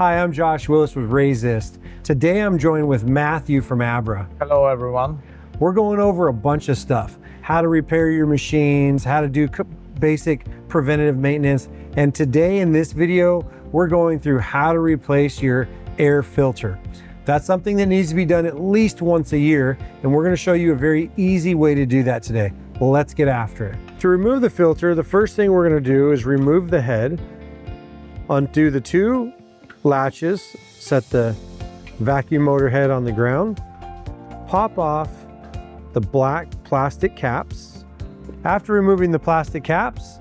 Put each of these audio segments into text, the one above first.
Hi, I'm Josh Willis with Resist. Today I'm joined with Matthew from Abra. Hello everyone. We're going over a bunch of stuff. How to repair your machines, how to do basic preventative maintenance. And today in this video, we're going through how to replace your air filter. That's something that needs to be done at least once a year. And we're gonna show you a very easy way to do that today. Let's get after it. To remove the filter, the first thing we're gonna do is remove the head, undo the two latches, set the vacuum motor head on the ground, pop off the black plastic caps. After removing the plastic caps,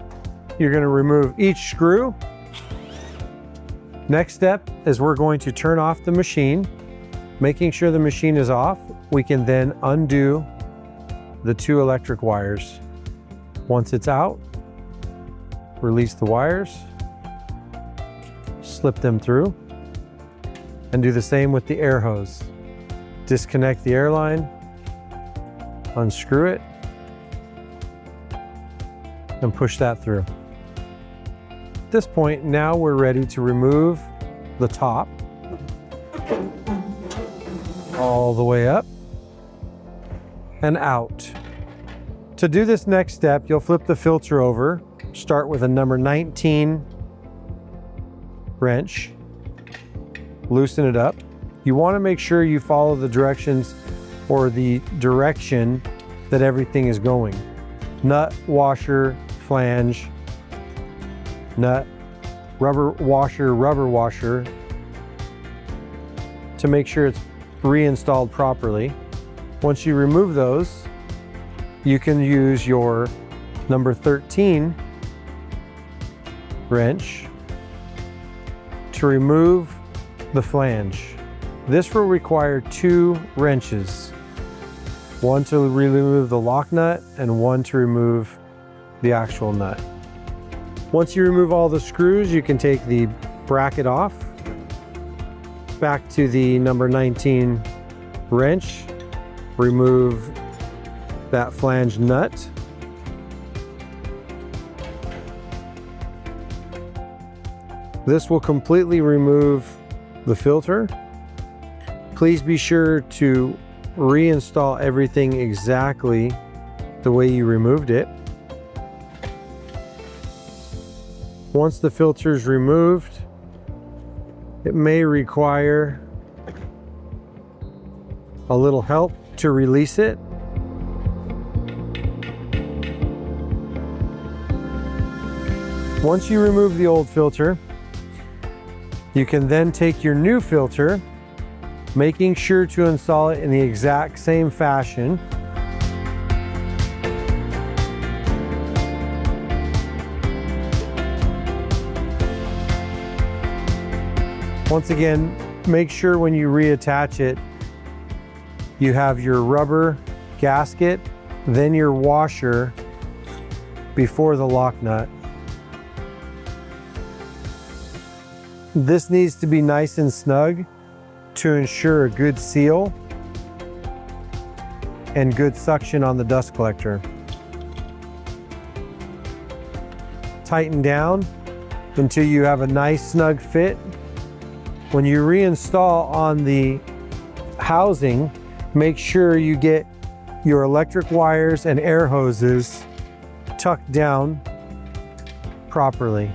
you're going to remove each screw. Next step is we're going to turn off the machine. Making sure the machine is off, we can then undo the two electric wires. Once it's out, release the wires, slip them through, and do the same with the air hose. Disconnect the air line, unscrew it, and push that through. At this point, now we're ready to remove the top all the way up and out. To do this next step, you'll flip the filter over, start with a number 19 wrench, loosen it up. You want to make sure you follow the directions or the direction that everything is going. Nut, washer, flange, nut, rubber washer, to make sure it's reinstalled properly. Once you remove those, you can use your number 13 wrench to remove the flange. This will require two wrenches, one to remove the lock nut and one to remove the actual nut. Once you remove all the screws, you can take the bracket off, back to the number 19 wrench, remove that flange nut, this will completely remove the filter. Please be sure to reinstall everything exactly the way you removed it. Once the filter is removed, it may require a little help to release it. Once you remove the old filter, you can then take your new filter, making sure to install it in the exact same fashion. Once again, make sure when you reattach it, you have your rubber gasket, then your washer before the lock nut. This needs to be nice and snug to ensure a good seal and good suction on the dust collector. Tighten down until you have a nice snug fit. When you reinstall on the housing, make sure you get your electric wires and air hoses tucked down properly.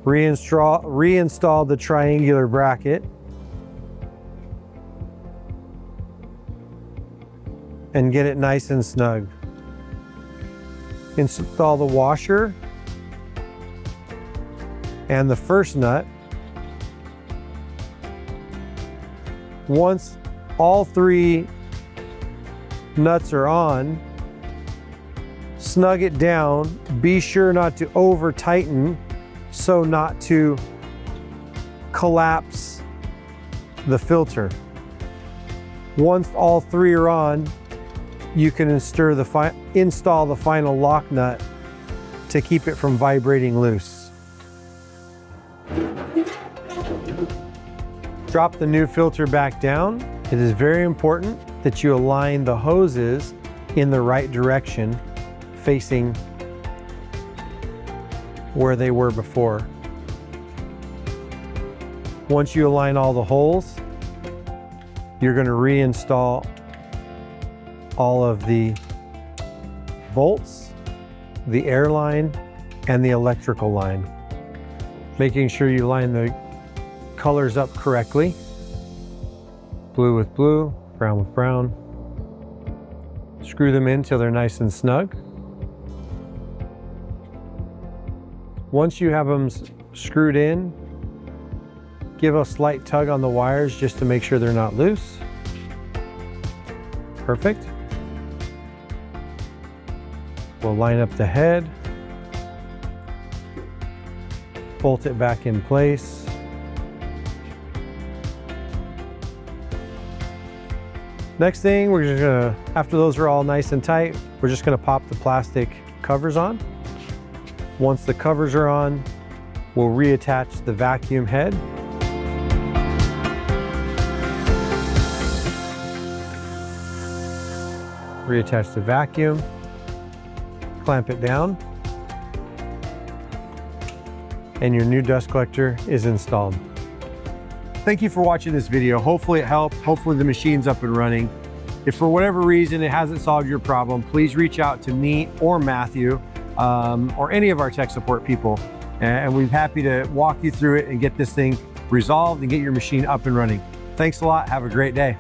Reinstall the triangular bracket and get it nice and snug. Install the washer and the first nut. Once all three nuts are on, snug it down. Be sure not to over tighten so not to collapse the filter. Once all three are on, you can install the final lock nut to keep it from vibrating loose. Drop the new filter back down. It is very important that you align the hoses in the right direction, facing where they were before. Once you align all the holes, you're going to reinstall all of the bolts, the air line, and the electrical line. Making sure you line the colors up correctly. Blue with blue, brown with brown. Screw them in till they're nice and snug. Once you have them screwed in, give a slight tug on the wires just to make sure they're not loose. Perfect. We'll line up the head, bolt it back in place. Next thing, we're just gonna, after those are all nice and tight, we're just gonna pop the plastic covers on. Once the covers are on, we'll reattach the vacuum head. Reattach the vacuum, clamp it down, and your new dust collector is installed. Thank you for watching this video. Hopefully it helped. Hopefully the machine's up and running. If for whatever reason it hasn't solved your problem, please reach out to me or Matthew or any of our tech support people. And we're happy to walk you through it and get this thing resolved and get your machine up and running. Thanks a lot. Have a great day.